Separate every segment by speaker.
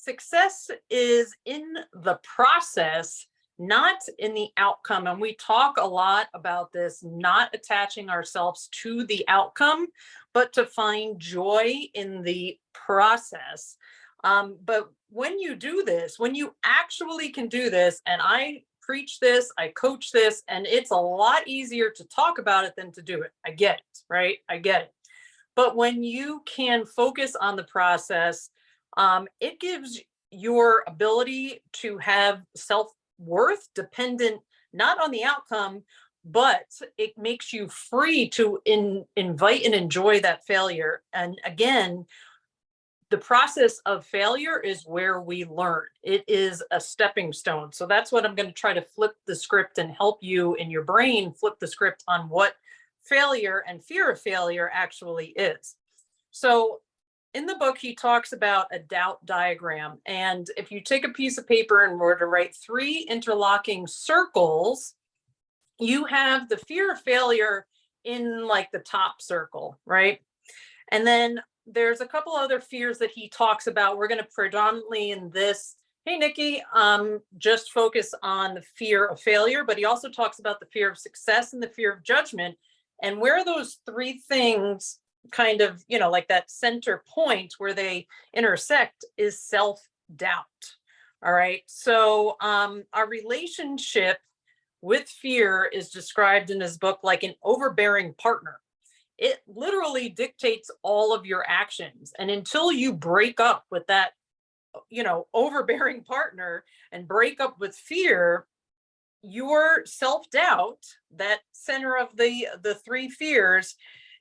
Speaker 1: success is in the process, not in the outcome. And we talk a lot about this, not attaching ourselves to the outcome, but to find joy in the process. But when you do this, when you actually can do this, and I preach this, I coach this, and it's a lot easier to talk about it than to do it. I get it, right? I get it. But when you can focus on the process, it gives your ability to have self-worth dependent not on the outcome, but it makes you free to invite and enjoy that failure. And again, the process of failure is where we learn. It is a stepping stone. So that's what I'm going to try to flip the script and help you in your brain flip the script on what failure and fear of failure actually is. So in the book, he talks about a doubt diagram. And if you take a piece of paper and were to write 3 interlocking circles, you have the fear of failure in like the top circle, right? And then there's a couple other fears that he talks about. We're going to predominantly in this, hey, Nikki, just focus on the fear of failure, but he also talks about the fear of success and the fear of judgment. And where those 3 things kind of, like that center point where they intersect is self-doubt. All right. So our relationship with fear is described in his book like an overbearing partner. It literally dictates all of your actions. And until you break up with that, overbearing partner and break up with fear, your self-doubt, that center of the 3 fears,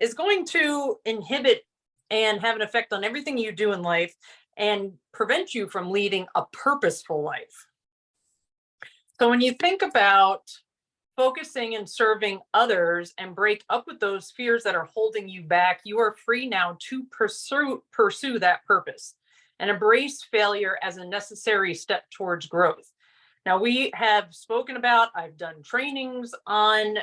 Speaker 1: is going to inhibit and have an effect on everything you do in life and prevent you from leading a purposeful life. So when you think about focusing and serving others and break up with those fears that are holding you back, you are free now to pursue that purpose and embrace failure as a necessary step towards growth. Now, we have spoken about, I've done trainings on,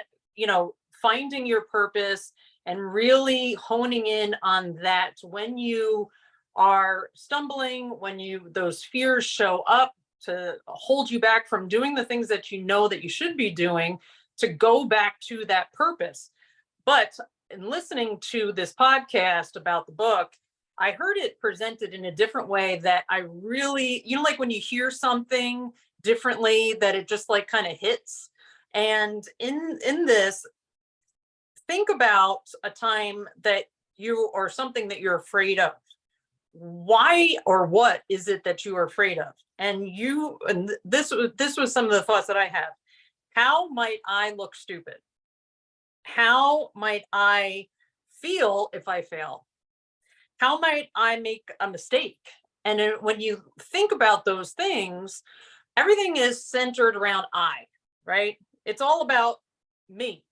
Speaker 1: finding your purpose and really honing in on that. When you are stumbling, when those fears show up to hold you back from doing the things that you know that you should be doing, to go back to that purpose. But in listening to this podcast about the book, I heard it presented in a different way that I really, like when you hear something differently, that it just like kind of hits. And in this, think about a time that or something that you're afraid of. Why or what is it that you are afraid of? And this was some of the thoughts that I have. How might I look stupid? How might I feel if I fail? How might I make a mistake? And when you think about those things, everything is centered around I, right? It's all about me.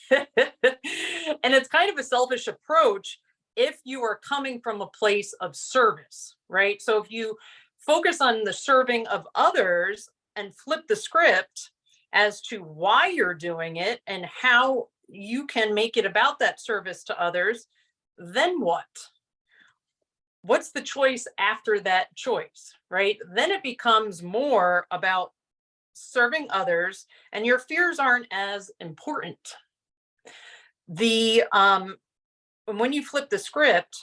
Speaker 1: And it's kind of a selfish approach if you are coming from a place of service, right? So if you focus on the serving of others and flip the script as to why you're doing it and how you can make it about that service to others, then what? What's the choice after that choice, right? Then it becomes more about serving others and your fears aren't as important. When you flip the script,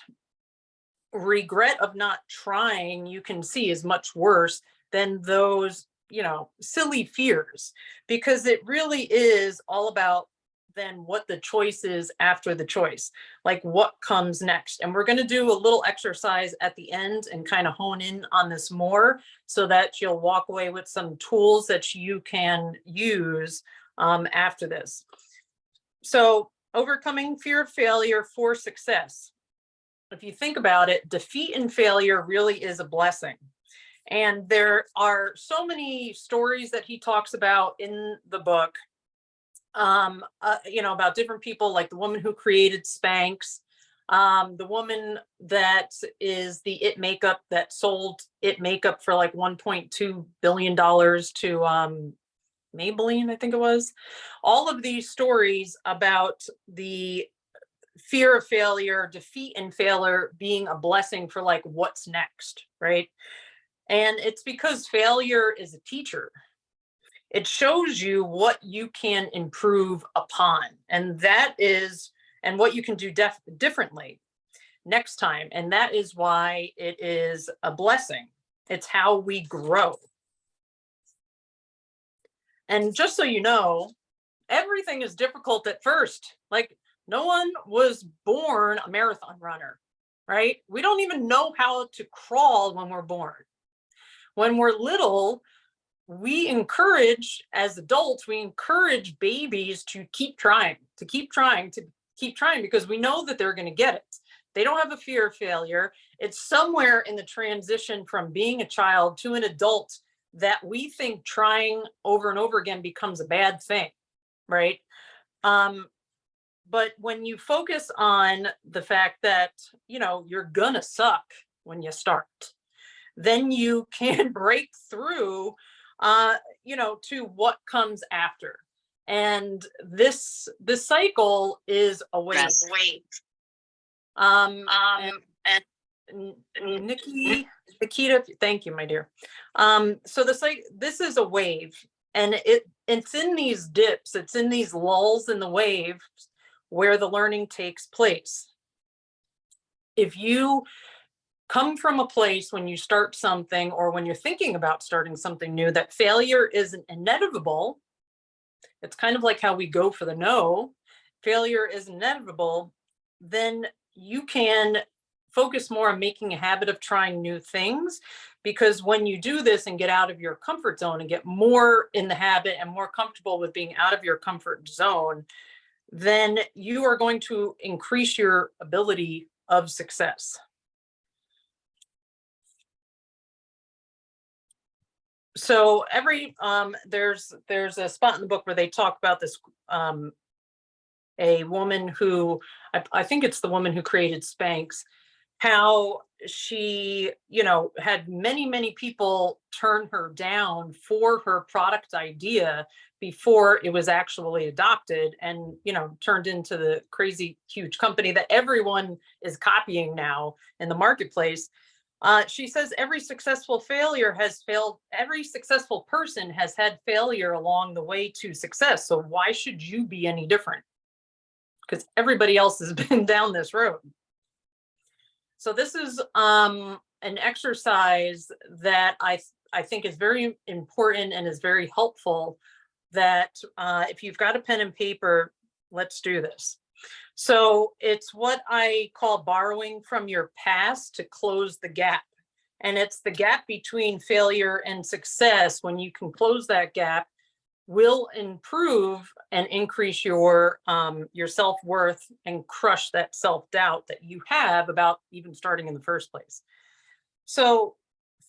Speaker 1: regret of not trying, you can see, is much worse than those, silly fears, because it really is all about then what the choice is after the choice, like what comes next. And we're going to do a little exercise at the end and kind of hone in on this more so that you'll walk away with some tools that you can use after this. So overcoming fear of failure for success. If you think about it, defeat and failure really is a blessing. And there are so many stories that he talks about in the book, about different people, like the woman who created Spanx, the woman that is the It Makeup that sold It Makeup for like $1.2 billion to Maybelline, I think it was. All of these stories about the fear of failure, defeat and failure being a blessing for like what's next, right? And it's because failure is a teacher. It shows you what you can improve upon, and what you can do differently next time. And that is why it is a blessing. It's how we grow. And just so you know, everything is difficult at first. Like, no one was born a marathon runner, right? We don't even know how to crawl when we're born. When we're little, as adults, we encourage babies to keep trying, because we know that they're going to get it. They don't have a fear of failure. It's somewhere in the transition from being a child to an adult that we think trying over and over again becomes a bad thing, right? But when you focus on the fact that, you're gonna suck when you start, then you can break through, to what comes after. And this cycle is a wave. Nikita, thank you, my dear. So this is a wave, and it's in these dips, it's in these lulls in the wave where the learning takes place. If you come from a place when you start something, or when you're thinking about starting something new, that failure isn't inevitable, it's kind of like how we go for the no, failure is inevitable, then you can focus more on making a habit of trying new things. Because when you do this and get out of your comfort zone and get more in the habit and more comfortable with being out of your comfort zone, then you are going to increase your ability of success. So there's a spot in the book where they talk about this, a woman who, I think it's the woman who created Spanx, how she, had many people turn her down for her product idea before it was actually adopted and, turned into the crazy huge company that everyone is copying now in the marketplace. She says every successful person has had failure along the way to success. So why should you be any different? Because everybody else has been down this road. So this is an exercise that I think is very important and is very helpful, that if you've got a pen and paper, let's do this. So it's what I call borrowing from your past to close the gap. And it's the gap between failure and success. When you can close that gap, will improve and increase your self-worth and crush that self-doubt that you have about even starting in the first place. So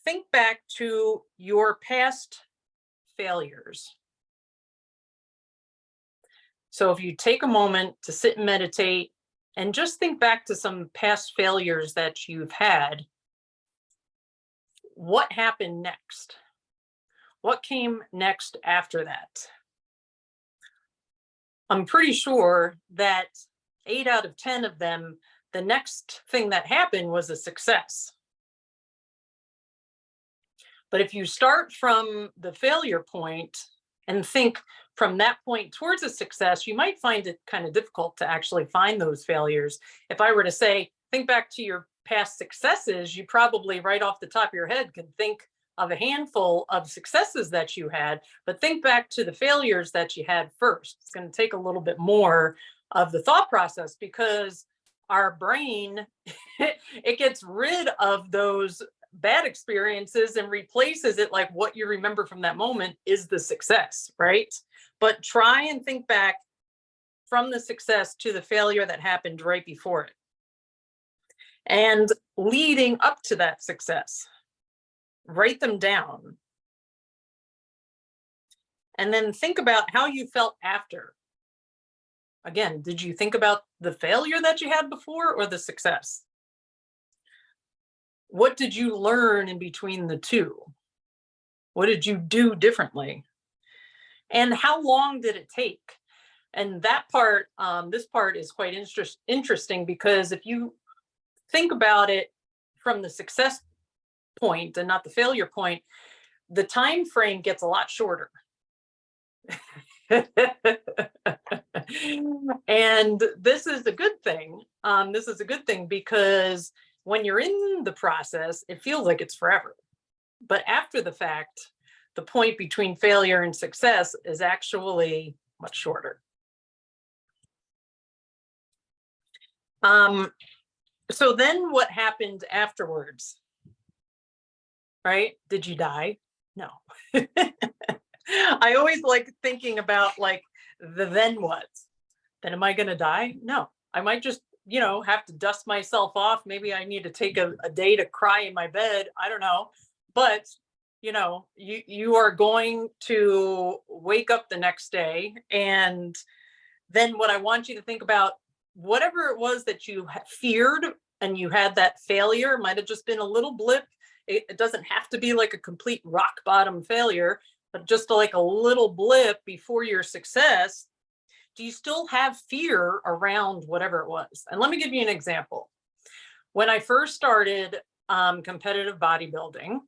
Speaker 1: think back to your past failures. So if you take a moment to sit and meditate and just think back to some past failures that you've had, what happened next? What came next after that? I'm pretty sure that 8 out of 10 of them, the next thing that happened was a success. But if you start from the failure point and think from that point towards a success, you might find it kind of difficult to actually find those failures. If I were to say, think back to your past successes, you probably right off the top of your head could think of a handful of successes that you had, but think back to the failures that you had first. It's going to take a little bit more of the thought process, because our brain, it gets rid of those bad experiences and replaces it, like what you remember from that moment is the success, right? But try and think back from the success to the failure that happened right before it, and leading up to that success. Write them down. And then think about how you felt after. Again, did you think about the failure that you had before or the success? What did you learn in between the two? What did you do differently? And how long did it take? And that part, this part is quite interesting, because if you think about it from the success point and not the failure point, the time frame gets a lot shorter. And this is a good thing. This is a good thing because when you're in the process, it feels like it's forever. But after the fact, the point between failure and success is actually much shorter. So then what happened afterwards? Right? Did you die? No. I always like thinking about like the then what? Then am I going to die? No. I might just, have to dust myself off. Maybe I need to take a day to cry in my bed. I don't know. But you are going to wake up the next day, and then what I want you to think about, whatever it was that you feared and you had that failure, might have just been a little blip. It doesn't have to be like a complete rock bottom failure, but just like a little blip before your success. Do you still have fear around whatever it was? And let me give you an example. When I first started competitive bodybuilding,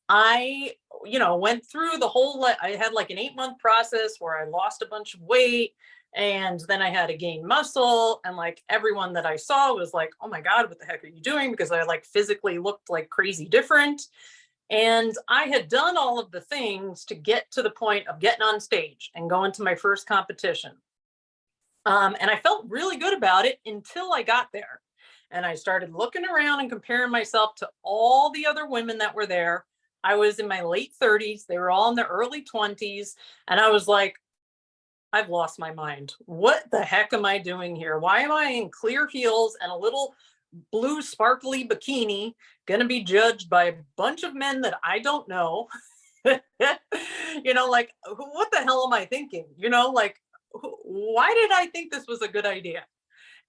Speaker 1: I, went through the whole, I had like an 8-month process where I lost a bunch of weight, and then I had to gain muscle, and like everyone that I saw was like, oh my God, what the heck are you doing? Because I like physically looked like crazy different. And I had done all of the things to get to the point of getting on stage and going to my first competition. And I felt really good about it until I got there. And I started looking around and comparing myself to all the other women that were there. I was in my late 30s. They were all in their early 20s. And I was like, I've lost my mind. What the heck am I doing here? Why am I in clear heels and a little blue sparkly bikini, going to be judged by a bunch of men that I don't know? Like, what the hell am I thinking? Like, why did I think this was a good idea?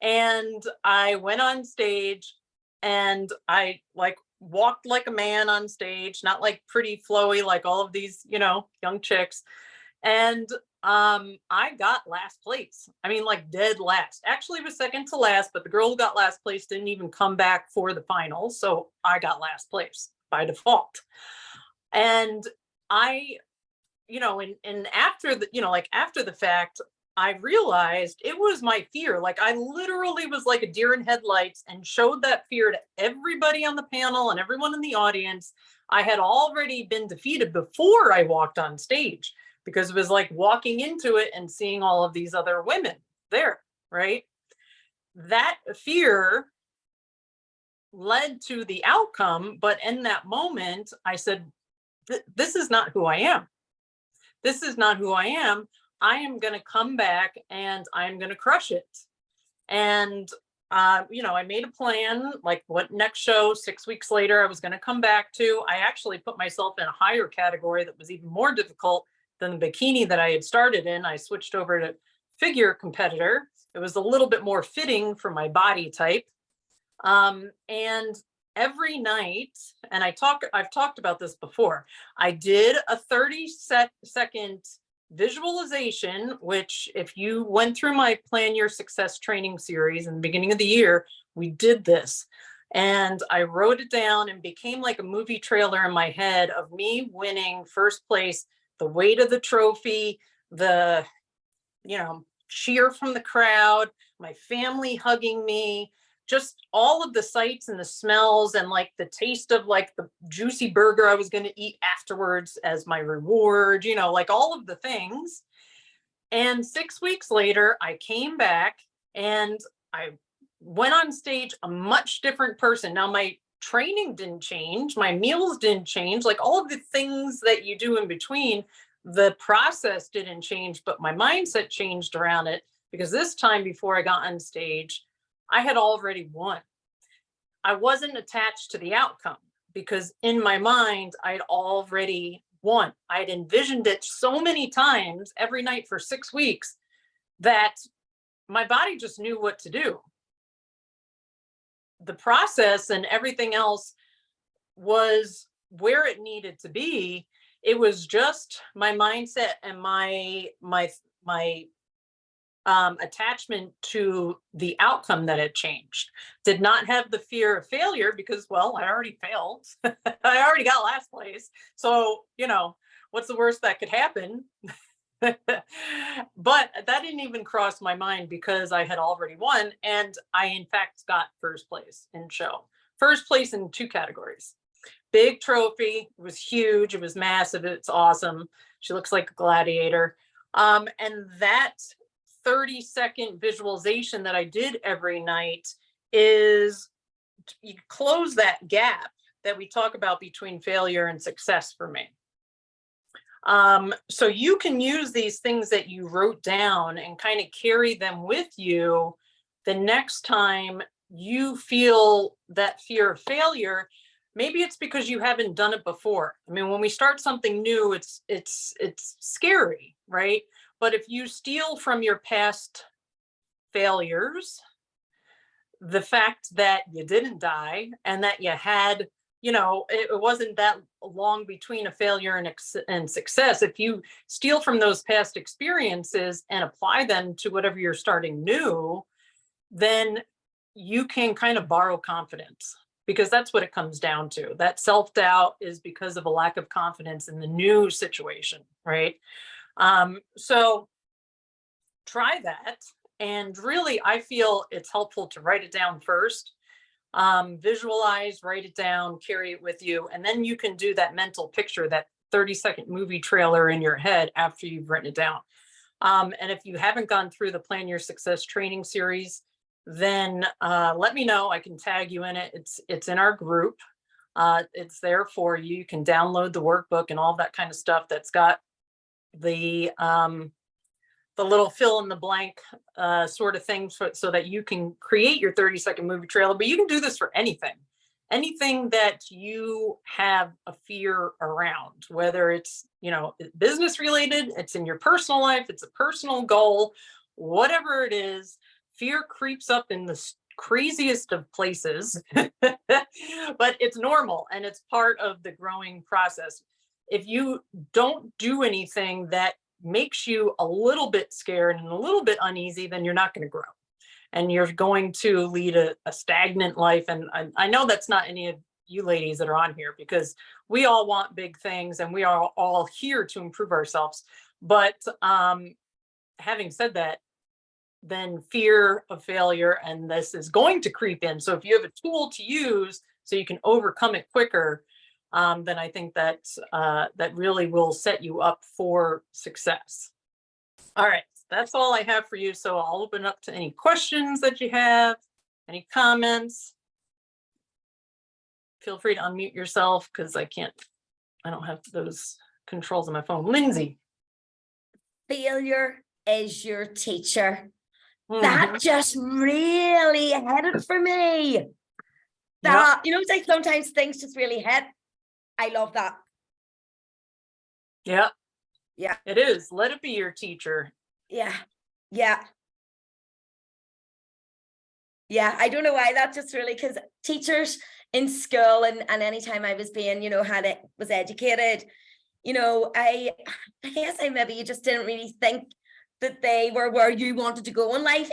Speaker 1: And I went on stage, and I like walked like a man on stage, not like pretty flowy like all of these, young chicks. And I got last place. I mean, like dead last. Actually, was second to last, but the girl who got last place didn't even come back for the finals, so I got last place by default. And I, and after the, after the fact, I realized it was my fear. Like I literally was like a deer in headlights and showed that fear to everybody on the panel and everyone in the audience. I had already been defeated before I walked on stage, because it was like walking into it and seeing all of these other women there, right? That fear led to the outcome. But in that moment, I said, this is not who I am. This is not who I am. I am going to come back and I'm going to crush it. And, I made a plan, like what next show 6 weeks later I was going to come back to. I actually put myself in a higher category that was even more difficult than the bikini that I had started in. I switched over to figure competitor. It was a little bit more fitting for my body type. And every night, and I've talked about this before, I did a 30-second visualization, which if you went through my Plan Your Success training series in the beginning of the year, we did this. And I wrote it down and became like a movie trailer in my head of me winning first place, the weight of the trophy, the, cheer from the crowd, my family hugging me, just all of the sights and the smells, and like the taste of like the juicy burger I was going to eat afterwards as my reward, like all of the things. And 6 weeks later, I came back and I went on stage a much different person. Now, my training didn't change, my meals didn't change, like all of the things that you do in between, the process didn't change, but my mindset changed around it, because this time before I got on stage, I had already won. I wasn't attached to the outcome, because in my mind, I'd already won. I'd envisioned it so many times every night for 6 weeks that my body just knew what to do. The process and everything else was where it needed to be. It was just my mindset and my attachment to the outcome that had changed. Did not have the fear of failure because, well, I already failed. I already got last place. So, what's the worst that could happen? But that didn't even cross my mind because I had already won. And I, in fact, got first place in show. First place in 2 categories. Big trophy. It was huge. It was massive. It's awesome. She looks like a gladiator. And that 30-second visualization that I did every night is you close that gap that we talk about between failure and success for me. So you can use these things that you wrote down and kind of carry them with you the next time you feel that fear of failure. Maybe it's because you haven't done it before. I mean, when we start something new, it's scary, right? But if you steal from your past failures, the fact that you didn't die and that you had, it wasn't that long between a failure and success. If you steal from those past experiences and apply them to whatever you're starting new, then you can kind of borrow confidence, because that's what it comes down to. That self-doubt is because of a lack of confidence in the new situation, right? So try that. And really, I feel it's helpful to write it down first. Visualize, write it down, carry it with you. And then you can do that mental picture, that 30-second movie trailer in your head after you've written it down. And if you haven't gone through the Plan Your Success training series, then let me know. I can tag you in it. It's in our group. It's there for you. You can download the workbook and all that kind of stuff that's got the little fill in the blank sort of things so that you can create your 30-second movie trailer. But you can do this for anything that you have a fear around, whether it's, business related, it's in your personal life, it's a personal goal, whatever it is. Fear creeps up in the craziest of places, but it's normal and it's part of the growing process. If you don't do anything that makes you a little bit scared and a little bit uneasy, then you're not going to grow. And you're going to lead a stagnant life. And I know that's not any of you ladies that are on here, because we all want big things and we are all here to improve ourselves. But having said that, then fear of failure and this is going to creep in. So if you have a tool to use so you can overcome it quicker, then I think that that really will set you up for success. All right, that's all I have for you. So I'll open up to any questions that you have, any comments. Feel free to unmute yourself because I don't have those controls on my phone. Lindsay.
Speaker 2: Failure is your teacher. That just really hit it for me. That, like sometimes things just really hit. I love that.
Speaker 1: Yeah.
Speaker 2: Yeah.
Speaker 1: It is. Let it be your teacher.
Speaker 2: Yeah. Yeah. Yeah. I don't know why that just really, because teachers in school and anytime I was being, was educated, I guess I maybe just didn't really think that they were where you wanted to go in life.